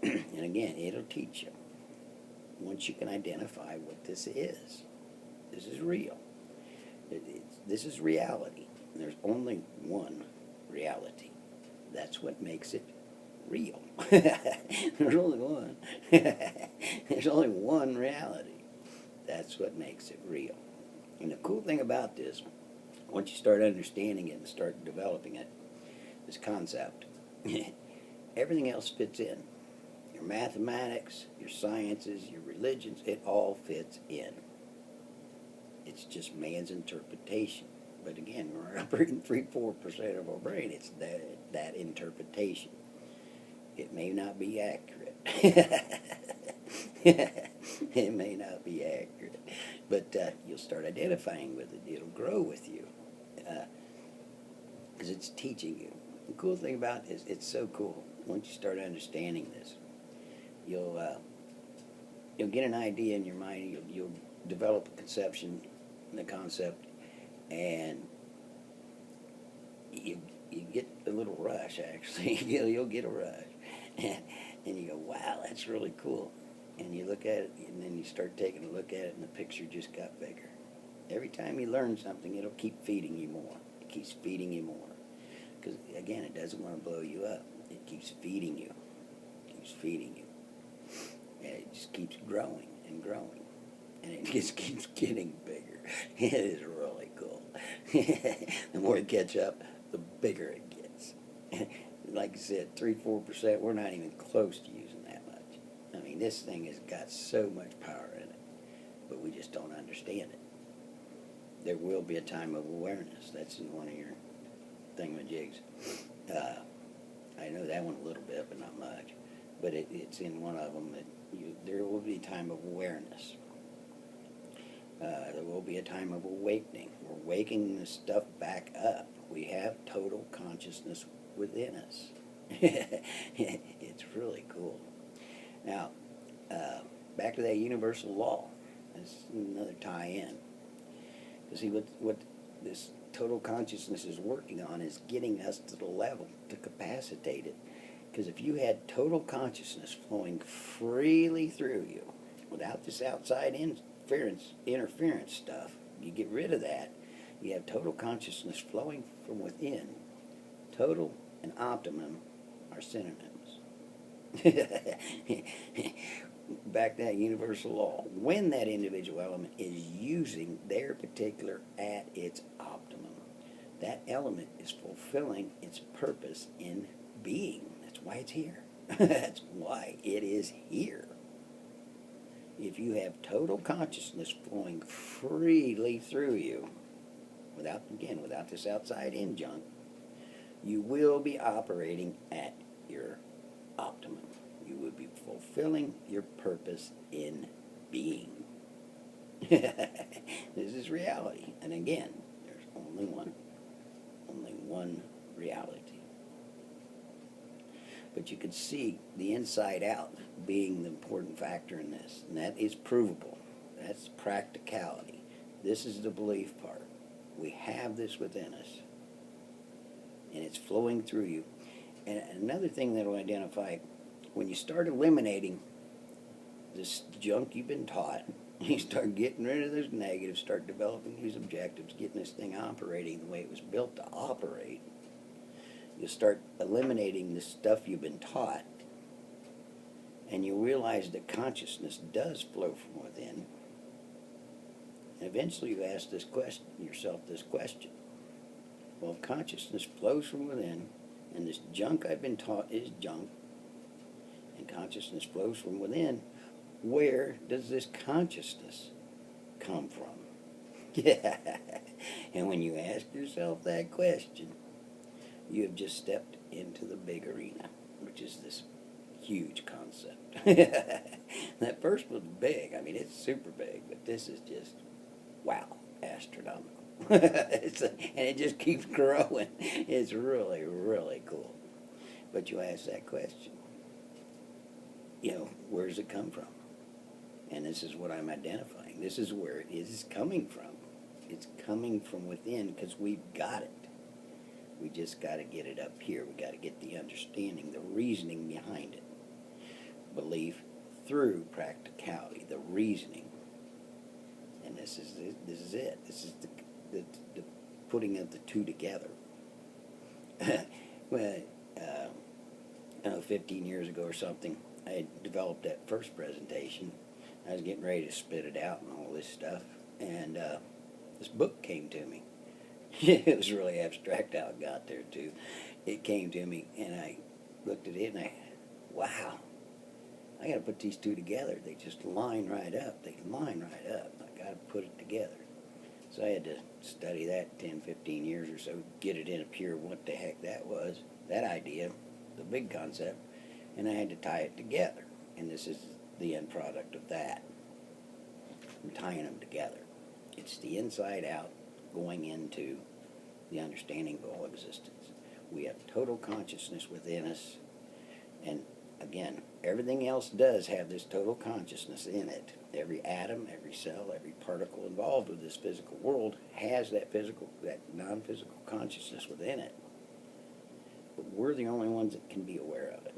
And again, it'll teach you once you can identify what this is. This is real. This is reality. And there's only one reality. That's what makes it real. There's only one. There's only one reality. That's what makes it real. And the cool thing about this, once you start understanding it and start developing it, this concept, everything else fits in. Your mathematics, your sciences, your religions, it all fits in. It's just man's interpretation. But again, we're operating 3-4% of our brain. It's that interpretation. It may not be accurate. It may not be accurate. But you'll start identifying with it. It'll grow with you. Because it's teaching you. The cool thing about it is it's so cool. Once you start understanding this, you'll get an idea in your mind. You'll develop a conception, the concept, and you get a little rush. Actually, you'll get a rush, and you go, "Wow, that's really cool." And you look at it, and then you start taking a look at it, and the picture just got bigger. Every time you learn something, it'll keep feeding you more. It keeps feeding you more. Because, again, it doesn't want to blow you up. It keeps feeding you. It keeps feeding you. And it just keeps growing and growing. And it just keeps getting bigger. It is really cool. The more you catch up, the bigger it gets. Like I said, 3-4%, we're not even close to using that much. I mean, this thing has got so much power in it, but we just don't understand it. There will be a time of awareness. That's in one of your thingamajigs. I know that one a little bit, but not much. But it's in one of them that there will be a time of awareness. There will be a time of awakening. We're waking this stuff back up. We have total consciousness within us. It's really cool. Now, back to that universal law. That's another tie-in. Because see, what this total consciousness is working on is getting us to the level to capacitate it. Because if you had total consciousness flowing freely through you, without this outside interference stuff, you get rid of that, you have total consciousness flowing from within. Total and optimum are synonyms. Back to that universal law. When that individual element is using their particular at its optimum, that element is fulfilling its purpose in being. That's why it's here. That's why it is here. If you have total consciousness flowing freely through you, without this outside in junk, you will be operating at your optimum. You will be fulfilling your purpose in being. This is reality. And again, there's only one reality. But you can see the inside out being the important factor in this. And that is provable. That's practicality. This is the belief part. We have this within us. And it's flowing through you. And another thing that will identify, when you start eliminating this junk you've been taught, you start getting rid of those negatives, start developing these objectives, getting this thing operating the way it was built to operate, you start eliminating the stuff you've been taught, and you realize that consciousness does flow from within. And eventually you ask yourself this question. Well, if consciousness flows from within, and this junk I've been taught is junk, and consciousness flows from within, where does this consciousness come from? Yeah. And when you ask yourself that question, you have just stepped into the big arena, which is this huge concept. That first was big. I mean, it's super big, but this is just, wow, astronomical. And it just keeps growing. It's really, really cool. But you ask that question, where does it come from? And this is what I'm identifying. This is where it is coming from. It's coming from within because we've got it. We just got to get it up here. We got to get the understanding, the reasoning behind it. belief through practicality, the reasoning. And this is it. This is it. This is the putting of the two together. Well, I don't know, 15 years ago or something, I had developed that first presentation. I was getting ready to spit it out and all this stuff, and this book came to me. It was really abstract how it got there, too. It came to me, and I looked at it, and wow, I got to put these two together. They just line right up. They line right up. I got to put it together. So I had to study that 10, 15 years or so, get it in a pure what the heck that was, that idea, the big concept, and I had to tie it together. And this is the end product of that. I'm tying them together. It's the inside out going into the understanding of all existence. We have total consciousness within us, and again, everything else does have this total consciousness in it. Every atom, every cell, every particle involved with this physical world has that non-physical consciousness within it. But we're the only ones that can be aware of it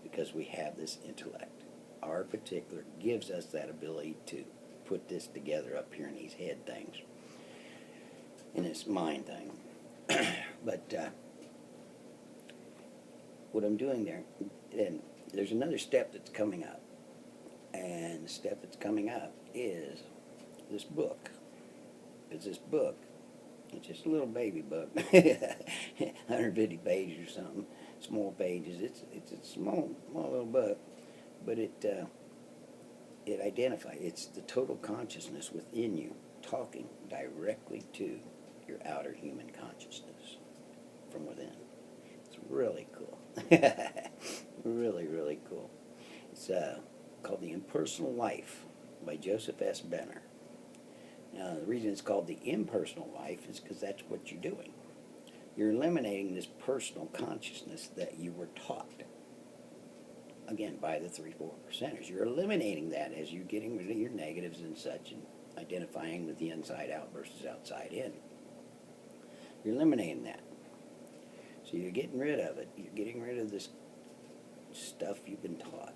because we have this intellect. Our particular gives us that ability to put this together up here in these head things, in this mind thing. But what I'm doing there, and there's another step that's coming up. And the step that's coming up is this book. It's this book. It's just a little baby book, 150 pages or something, small pages. It's a small little book, but it identifies. It's the total consciousness within you talking directly to your outer human consciousness from within. It's really cool. Really, really cool. It's called The Impersonal Life by Joseph S. Benner. Now, the reason it's called the impersonal life is because that's what you're doing. You're eliminating this personal consciousness that you were taught. Again, by the 3-4%ers. You're eliminating that as you're getting rid of your negatives and such and identifying with the inside out versus outside in. You're eliminating that. So you're getting rid of it. You're getting rid of this stuff you've been taught.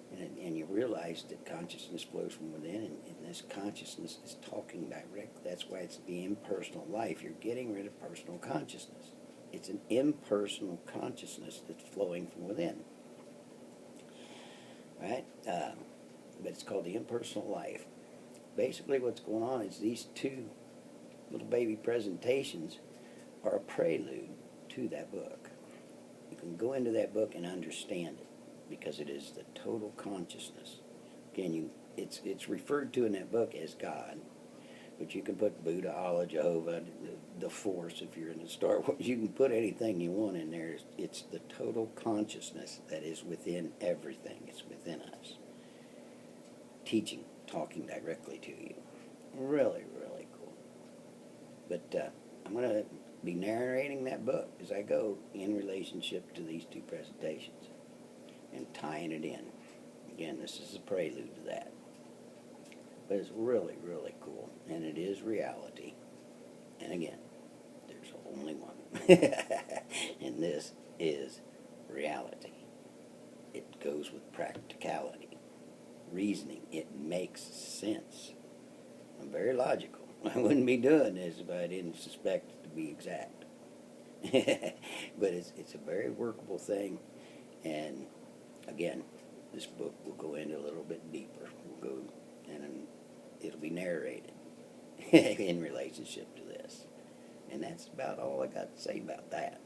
And you realize that consciousness flows from within, and this consciousness is talking direct. That's why it's the impersonal life. You're getting rid of personal consciousness. It's an impersonal consciousness that's flowing from within. Right? But it's called the impersonal life. Basically what's going on is these two little baby presentations are a prelude to that book. You can go into that book and understand it, because it is the total consciousness. Again, it's referred to in that book as God, but you can put Buddha, Allah, Jehovah, the Force, if you're in the Star Wars. You can put anything you want in there. It's the total consciousness that is within everything. It's within us. Teaching, talking directly to you. Really, really cool. But I'm going to be narrating that book as I go in relationship to these two presentations and tying it in. Again, this is a prelude to that. But it's really, really cool. And it is reality. And again, there's only one. And this is reality. It goes with practicality. Reasoning. It makes sense. I'm very logical. I wouldn't be doing this if I didn't suspect it to be exact. But it's a very workable thing. And again, this book will go into a little bit deeper. We'll go and it'll be narrated in relationship to this. And that's about all I got to say about that.